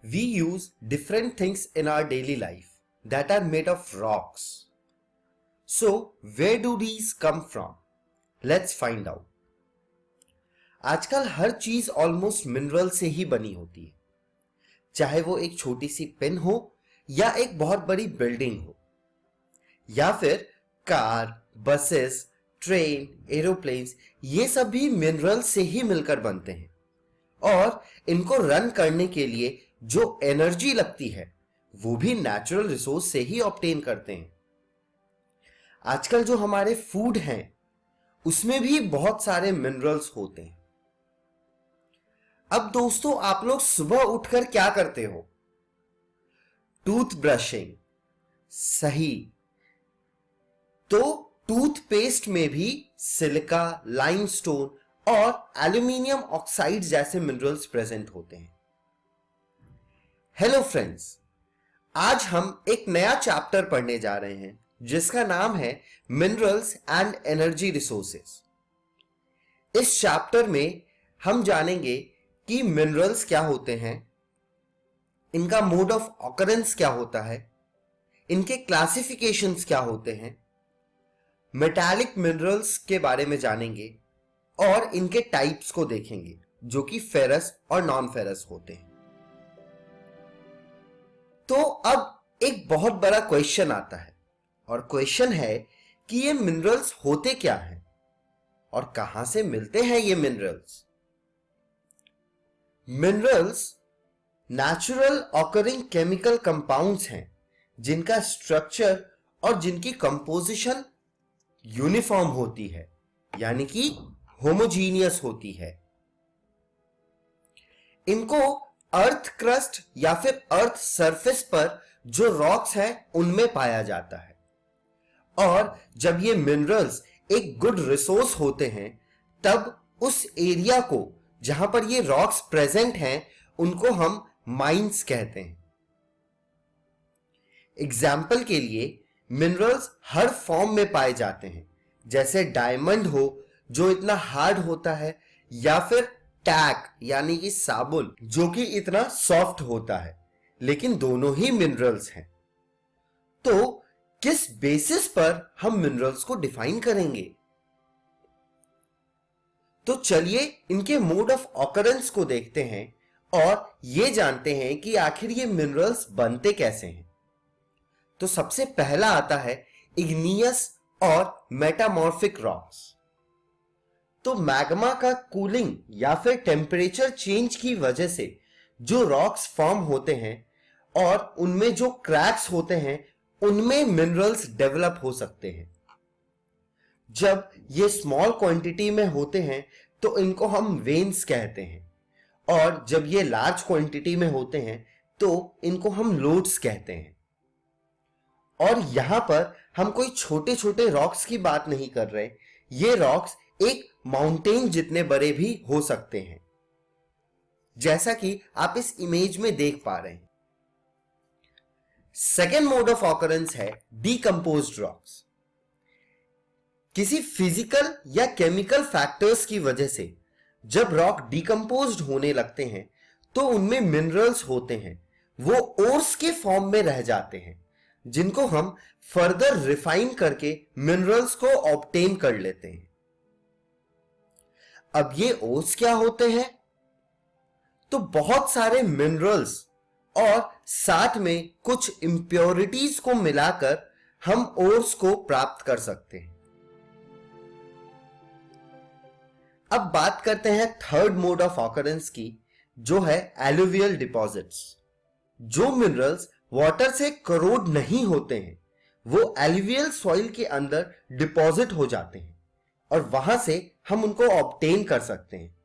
We use different things in our daily life that are made of rocks. So, where do these come from? Let's find out. आजकल हर चीज almost mineral से ही बनी होती है, चाहे वो एक छोटी सी पेन हो या एक बहुत बड़ी बिल्डिंग हो, या फिर कार, बसेस, ट्रेन, एरोप्लेन्स, ये सब भी मिनरल से ही मिलकर बनते हैं। और इनको रन करने के लिए जो एनर्जी लगती है वो भी नेचुरल रिसोर्स से ही ऑब्टेन करते हैं। आजकल जो हमारे फूड हैं उसमें भी बहुत सारे मिनरल्स होते हैं। अब दोस्तों, आप लोग सुबह उठकर क्या करते हो? Tooth brushing. सही। तो टूथपेस्ट में भी सिलिका, लाइमस्टोन और एल्यूमिनियम ऑक्साइड जैसे मिनरल्स प्रेजेंट होते हैं। हेलो फ्रेंड्स, आज हम एक नया चैप्टर पढ़ने जा रहे हैं जिसका नाम है मिनरल्स एंड एनर्जी रिसोर्सेस। इस चैप्टर में हम जानेंगे कि मिनरल्स क्या होते हैं, इनका मोड ऑफ ऑकरेंस क्या होता है, इनके क्लासिफिकेशंस क्या होते हैं, मेटालिक मिनरल्स के बारे में जानेंगे और इनके टाइप्स को देखेंगे जो कि फेरस और नॉन फेरस होते हैं। तो अब एक बहुत बड़ा क्वेश्चन आता है, और क्वेश्चन है कि ये मिनरल्स होते क्या हैं और कहां से मिलते हैं ये minerals. Minerals natural occurring chemical compounds हैं जिनका स्ट्रक्चर और जिनकी कंपोजिशन यूनिफॉर्म होती है, यानी कि होमोजीनियस होती है। इनको अर्थ क्रस्ट या फिर अर्थ सरफेस पर जो रॉक्स हैं उनमें पाया जाता है। और जब ये मिनरल्स एक गुड रिसोर्स होते हैं तब उस एरिया को जहां पर ये रॉक्स प्रेजेंट हैं उनको हम माइंस कहते हैं। एग्जाम्पल के लिए मिनरल्स हर फॉर्म में पाए जाते हैं, जैसे डायमंड हो जो इतना हार्ड होता है, या फिर टैक यानी कि साबुन जो कि इतना सॉफ्ट होता है, लेकिन दोनों ही मिनरल्स हैं। तो किस बेसिस पर हम मिनरल्स को डिफाइन करेंगे? तो चलिए इनके मोड ऑफ ऑकरेंस को देखते हैं और ये जानते हैं कि आखिर ये मिनरल्स बनते कैसे हैं। तो सबसे पहला आता है इग्नियस और मेटामॉर्फिक रॉक्स। तो मैग्मा का कूलिंग या फिर टेम्परेचर चेंज की वजह से जो रॉक्स फॉर्म होते हैं और उनमें जो क्रैक्स होते हैं उनमें मिनरल्स डेवलप हो सकते हैं। जब ये स्मॉल क्वांटिटी में होते हैं तो इनको हम वेन्स कहते हैं, और जब ये लार्ज क्वांटिटी में होते हैं तो इनको हम लोड्स कहते हैं। और यहां पर हम कोई छोटे छोटे रॉक्स की बात नहीं कर रहे, ये रॉक्स एक माउंटेन जितने बड़े भी हो सकते हैं, जैसा कि आप इस इमेज में देख पा रहे हैं। सेकेंड मोड ऑफ ऑकरेंस है डीकंपोज्ड रॉक्स। किसी फिजिकल या केमिकल फैक्टर्स की वजह से जब रॉक डीकंपोज्ड होने लगते हैं तो उनमें मिनरल्स होते हैं, वो ओर्स के फॉर्म में रह जाते हैं, जिनको हम फर्दर रिफाइन करके मिनरल्स को ऑब्टेन कर लेते हैं। अब ये ओर्स क्या होते हैं? तो बहुत सारे मिनरल्स और साथ में कुछ इंप्योरिटीज को मिलाकर हम ओर्स को प्राप्त कर सकते हैं। अब बात करते हैं थर्ड मोड ऑफ ऑकरेंस की, जो है एलुवियल डिपॉजिट्स। जो मिनरल्स वाटर से करोड नहीं होते हैं वो एलुवियल सॉइल के अंदर डिपॉजिट हो जाते हैं और वहां से हम उनको ऑब्टेन कर सकते हैं,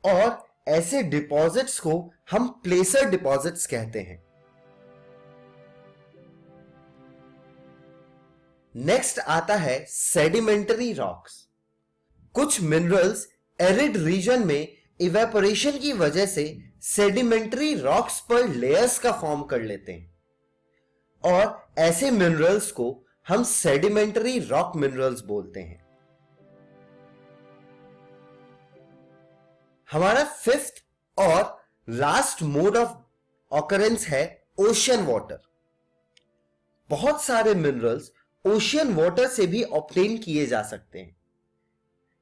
और ऐसे डिपॉजिट्स को हम प्लेसर डिपॉजिट्स कहते हैं। नेक्स्ट आता है सेडिमेंटरी रॉक्स। कुछ मिनरल्स एरिड रीजन में इवेपोरेशन की वजह से सेडिमेंटरी रॉक्स पर लेयर्स का फॉर्म कर लेते हैं, और ऐसे मिनरल्स को हम सेडिमेंटरी रॉक मिनरल्स बोलते हैं। हमारा फिफ्थ और लास्ट मोड ऑफ ऑकरेंस है ओशियन वाटर। बहुत सारे मिनरल्स ओशियन वाटर से भी ऑब्टेन किए जा सकते हैं,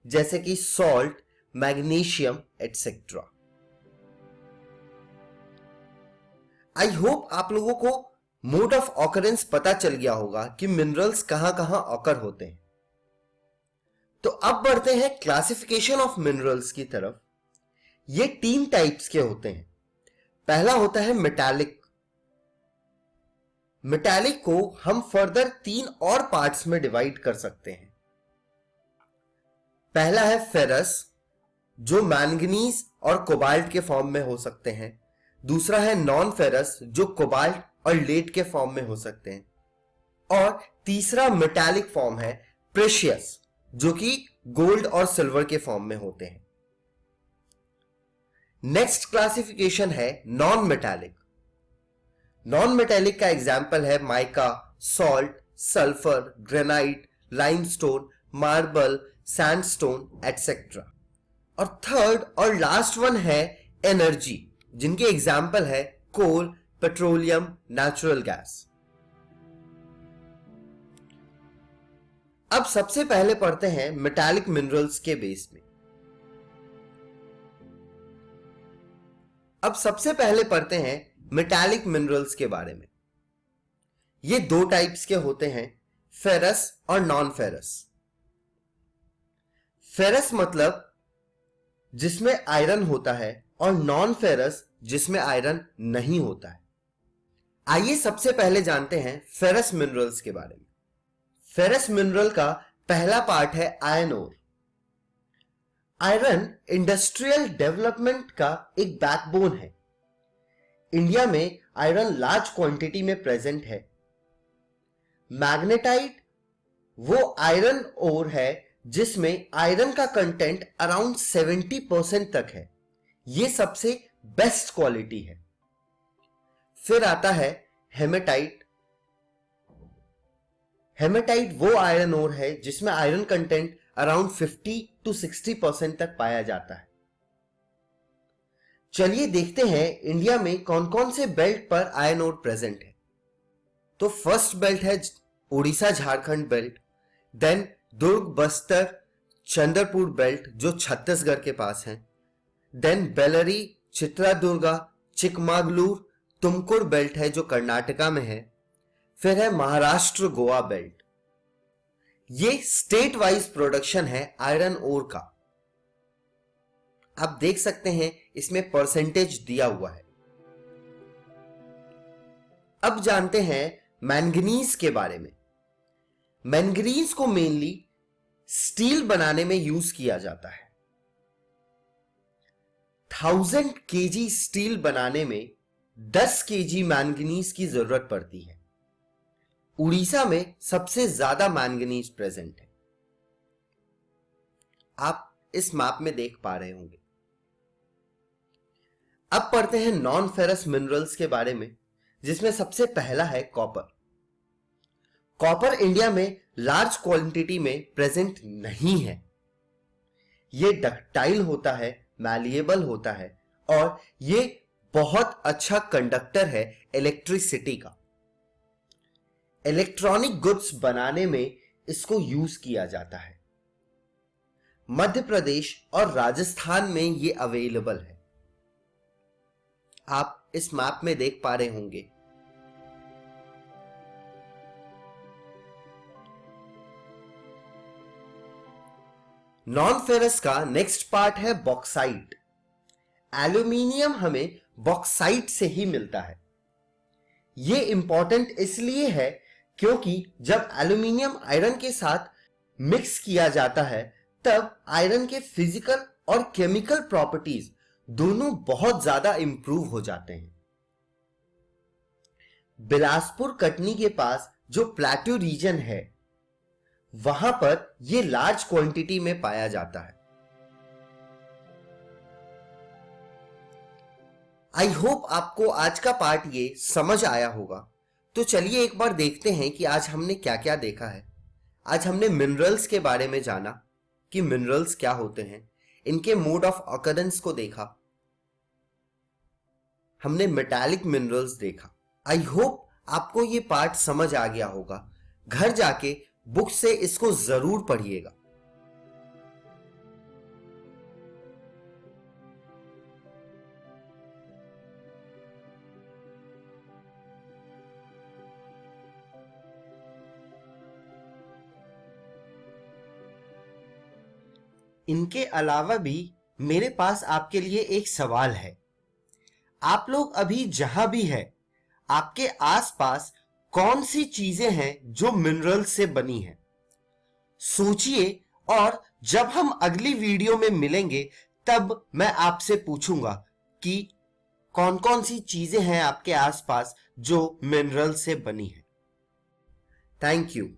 जैसे कि salt, magnesium etcetera. I hope आप लोगों को मोड ऑफ ऑकरेंस पता चल गया होगा कि मिनरल्स कहां कहां ऑकर होते हैं। तो अब बढ़ते हैं क्लासिफिकेशन ऑफ मिनरल्स की तरफ। ये 3 टाइप्स के होते हैं। पहला होता है मेटालिक। मेटालिक को हम फर्दर 3 और पार्ट्स में डिवाइड कर सकते हैं। पहला है फेरस, जो मैंगनीज और कोबाल्ट के फॉर्म में हो सकते हैं। दूसरा है नॉन फेरस, जो कोबाल्ट और लेड के फॉर्म में हो सकते हैं। और तीसरा मेटालिक फॉर्म है प्रेशियस, जो कि गोल्ड और सिल्वर के फॉर्म में होते हैं। नेक्स्ट क्लासिफिकेशन है नॉन मेटालिक। नॉन मेटालिक का एग्जाम्पल है mica, salt, sulphur, granite, limestone, marble, sandstone etcetera. और थर्ड और लास्ट वन है एनर्जी, जिनके एग्जाम्पल है कोल, पेट्रोलियम, नेचुरल गैस। अब सबसे पहले पढ़ते हैं मेटालिक मिनरल्स के बेस में। अब सबसे पहले पढ़ते हैं मेटालिक मिनरल्स के बारे में। ये 2 टाइप्स के होते हैं, फेरस और नॉन फेरस। फेरस मतलब जिसमें आयरन होता है और नॉन फेरस जिसमें आयरन नहीं होता है। आइए सबसे पहले जानते हैं फेरस मिनरल्स के बारे में। फेरस मिनरल का पहला पार्ट है iron ore. Iron industrial development का एक बैकबोन है। इंडिया में आयरन लार्ज क्वांटिटी में प्रेजेंट है। मैग्नेटाइट वो आयरन ओर है जिसमें आयरन का कंटेंट अराउंड 70% तक है। यह सबसे बेस्ट क्वालिटी है। फिर आता है हेमेटाइट। हेमेटाइट वो आयरन ओर है जिसमें आयरन कंटेंट अराउंड 50 to 60% तक पाया जाता है। चलिए देखते हैं इंडिया में कौन कौन से बेल्ट पर आयरन ओर प्रेजेंट है। तो फर्स्ट बेल्ट है उड़ीसा झारखंड बेल्ट, देन दुर्ग, बस्तर, चंद्रपुर बेल्ट जो छत्तीसगढ़ के पास है, देन बेलरी, चित्रदुर्गा, चिकमागलूर, तुमकुर बेल्ट है जो कर्नाटका में है। फिर है महाराष्ट्र गोवा बेल्ट। ये स्टेट वाइज प्रोडक्शन है आयरन ओर का। आप देख सकते हैं इसमें परसेंटेज दिया हुआ है। अब जानते हैं मैंगनीज के बारे में। मैंगनीज को मेनली स्टील बनाने में यूज किया जाता है। 1000 kg स्टील बनाने में 10 kg मैंगनीज की जरूरत पड़ती है। उड़ीसा में सबसे ज्यादा मैंगनीज प्रेजेंट है। आप इस मैप में देख पा रहे होंगे। अब पढ़ते हैं नॉन फेरस मिनरल्स के बारे में, जिसमें सबसे पहला है कॉपर। कॉपर इंडिया में लार्ज क्वांटिटी में प्रेजेंट नहीं है। यह डक्टाइल होता है, मैलिएबल होता है और यह बहुत अच्छा कंडक्टर है इलेक्ट्रिसिटी का। इलेक्ट्रॉनिक गुड्स बनाने में इसको यूज किया जाता है। मध्य प्रदेश और राजस्थान में यह अवेलेबल है। आप इस मैप में देख पा रहे होंगे। नॉन फेरस का नेक्स्ट पार्ट है बॉक्साइट। एल्यूमिनियम हमें बॉक्साइट से ही मिलता है। यह इंपॉर्टेंट इसलिए है क्योंकि जब एल्यूमिनियम आयरन के साथ मिक्स किया जाता है तब आयरन के फिजिकल और केमिकल प्रॉपर्टीज दोनों बहुत ज्यादा इंप्रूव हो जाते हैं। बिलासपुर कटनी के पास जो प्लेट्यू रीजन है वहां पर यह लार्ज क्वांटिटी में पाया जाता है। आई होप आपको आज का पार्ट ये समझ आया होगा। तो चलिए एक बार देखते हैं कि आज हमने क्या क्या देखा है। आज हमने मिनरल्स के बारे में जाना कि मिनरल्स क्या होते हैं, इनके मोड ऑफ ऑकरेंस को देखा, हमने मेटालिक मिनरल्स देखा। आई होप आपको ये पार्ट समझ आ गया होगा। घर जाके बुक से इसको जरूर पढ़िएगा। इनके अलावा भी मेरे पास आपके लिए एक सवाल है। आप लोग अभी जहां भी है, आपके आसपास कौन सी चीजें हैं जो मिनरल से बनी हैं? सोचिए, और जब हम अगली वीडियो में मिलेंगे तब मैं आपसे पूछूंगा कि कौन कौन सी चीजें हैं आपके आसपास जो मिनरल से बनी हैं। Thank you.